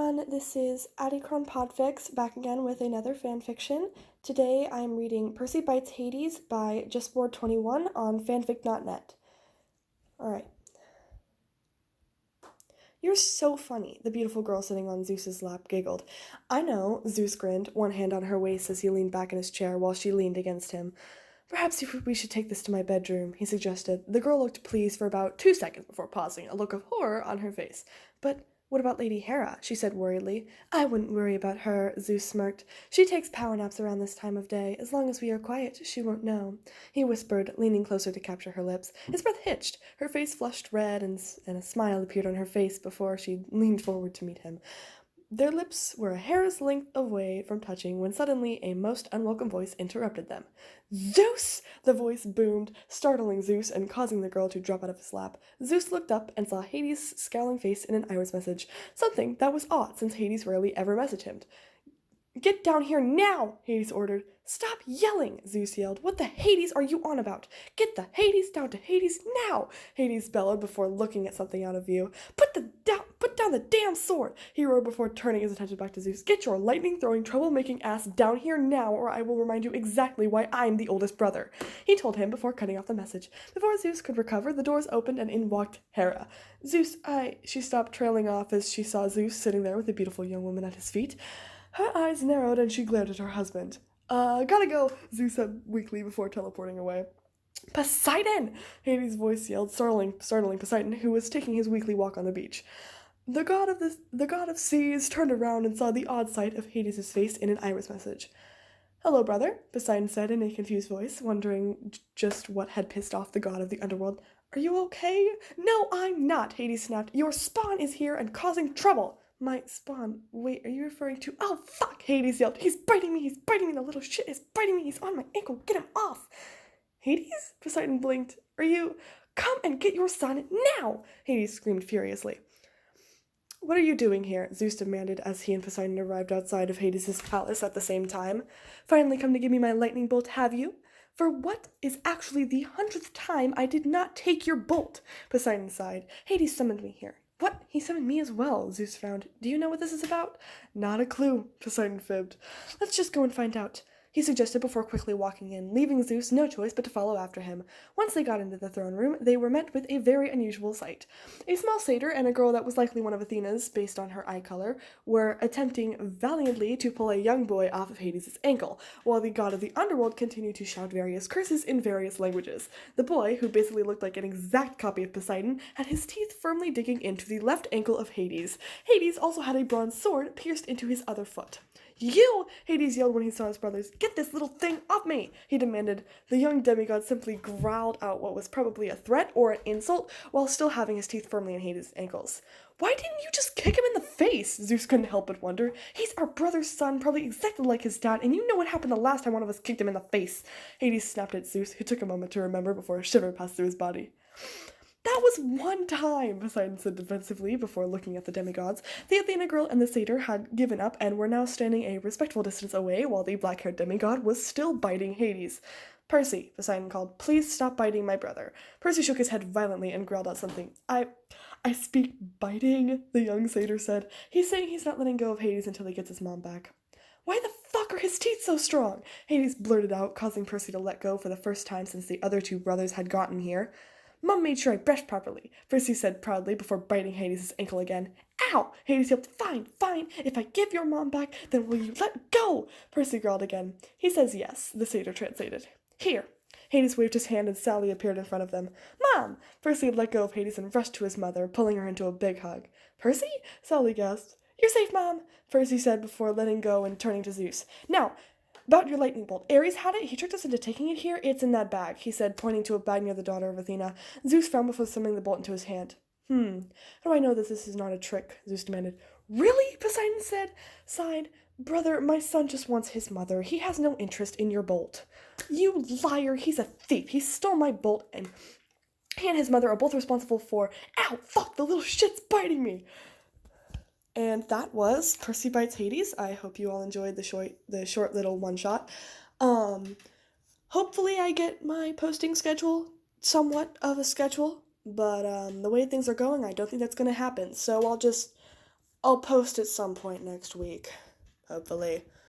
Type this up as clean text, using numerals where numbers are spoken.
everyone, this is Addicron Podfics back again with another fanfiction. Today I'm reading Percy Bites Hades by JustBoard21 on fanfic.net. Alright. You're so funny, the beautiful girl sitting on Zeus's lap giggled. I know, Zeus grinned, one hand on her waist as he leaned back in his chair while she leaned against him. Perhaps we should take this to my bedroom, he suggested. The girl looked pleased for about 2 seconds before pausing, a look of horror on her face. But what about Lady Hera? She said worriedly. I wouldn't worry about her, Zeus smirked. She takes power naps around this time of day. As long as we are quiet, she won't know. He whispered, leaning closer to capture her lips. His breath hitched. Her face flushed red, and a smile appeared on her face before she leaned forward to meet him. Their lips were a hair's length away from touching when suddenly a most unwelcome voice interrupted them. Zeus! The voice boomed, startling Zeus and causing the girl to drop out of his lap. Zeus looked up and saw Hades' scowling face in an iris message, something that was odd since Hades rarely ever messaged him. Get down here now, Hades ordered. Stop yelling, Zeus yelled. What the Hades are you on about? Get the Hades down to Hades now, Hades bellowed before looking at something out of view. Put down the damn sword, he roared before turning his attention back to Zeus. Get your lightning-throwing, trouble-making ass down here now, or I will remind you exactly why I'm the oldest brother, he told him before cutting off the message. Before Zeus could recover, the doors opened and in walked Hera. She stopped trailing off as she saw Zeus sitting there with a beautiful young woman at his feet. Her eyes narrowed and she glared at her husband. Gotta go, Zeus said weakly before teleporting away. Poseidon! Hades' voice yelled, startling Poseidon, who was taking his weekly walk on the beach. The god of seas turned around and saw the odd sight of Hades' face in an iris message. Hello, brother, Poseidon said in a confused voice, wondering just what had pissed off the god of the underworld. Are you okay? No, I'm not, Hades snapped. Your spawn is here and causing trouble. My spawn. Wait, are you referring to... Oh, fuck, Hades yelled. He's biting me, the little shit is biting me, he's on my ankle, get him off. Hades? Poseidon blinked. Are you... Come and get your son now, Hades screamed furiously. What are you doing here? Zeus demanded as he and Poseidon arrived outside of Hades' palace at the same time. Finally come to give me my lightning bolt, have you? For what is actually the 100th time I did not take your bolt, Poseidon sighed. Hades summoned me here. What? He summoned me as well, Zeus frowned. Do you know what this is about? Not a clue, Poseidon fibbed. Let's just go and find out, he suggested before quickly walking in, leaving Zeus no choice but to follow after him. Once they got into the throne room, they were met with a very unusual sight. A small satyr and a girl that was likely one of Athena's, based on her eye color, were attempting valiantly to pull a young boy off of Hades' ankle, while the god of the underworld continued to shout various curses in various languages. The boy, who basically looked like an exact copy of Poseidon, had his teeth firmly digging into the left ankle of Hades. Hades also had a bronze sword pierced into his other foot. You! Hades yelled when he saw his brothers. Get this little thing off me! He demanded. The young demigod simply growled out what was probably a threat or an insult while still having his teeth firmly in Hades' ankles. Why didn't you just kick him in the face? Zeus couldn't help but wonder. He's our brother's son, probably exactly like his dad, and you know what happened the last time one of us kicked him in the face. Hades snapped at Zeus, who took a moment to remember before a shiver passed through his body. That was one time, Poseidon said defensively before looking at the demigods. The Athena girl and the satyr had given up and were now standing a respectful distance away while the black-haired demigod was still biting Hades. Percy, Poseidon called, please stop biting my brother. Percy shook his head violently and growled out something. I speak biting, the young satyr said. He's saying he's not letting go of Hades until he gets his mom back. Why the fuck are his teeth so strong? Hades blurted out, causing Percy to let go for the first time since the other two brothers had gotten here. Mom made sure I brushed properly, Percy said proudly before biting Hades' ankle again. Ow! Hades yelped. Fine. If I give your mom back, then will you let go? Percy growled again. He says yes, the satyr translated. Here. Hades waved his hand and Sally appeared in front of them. Mom! Percy let go of Hades and rushed to his mother, pulling her into a big hug. Percy? Sally gasped. You're safe, Mom, Percy said before letting go and turning to Zeus. Now, about your lightning bolt. Ares had it. He tricked us into taking it here. It's in that bag, he said, pointing to a bag near the daughter of Athena. Zeus frowned before summoning the bolt into his hand. How do I know that this is not a trick? Zeus demanded. Really? Poseidon sighed. Brother, my son just wants his mother. He has no interest in your bolt. You liar. He's a thief. He stole my bolt and he and his mother are both responsible for... Ow, fuck, the little shit's biting me. And that was Percy Bites Hades. I hope you all enjoyed the short little one-shot. Hopefully I get my posting schedule, somewhat of a schedule, but the way things are going, I don't think that's going to happen. So I'll just I'll post at some point next week, hopefully.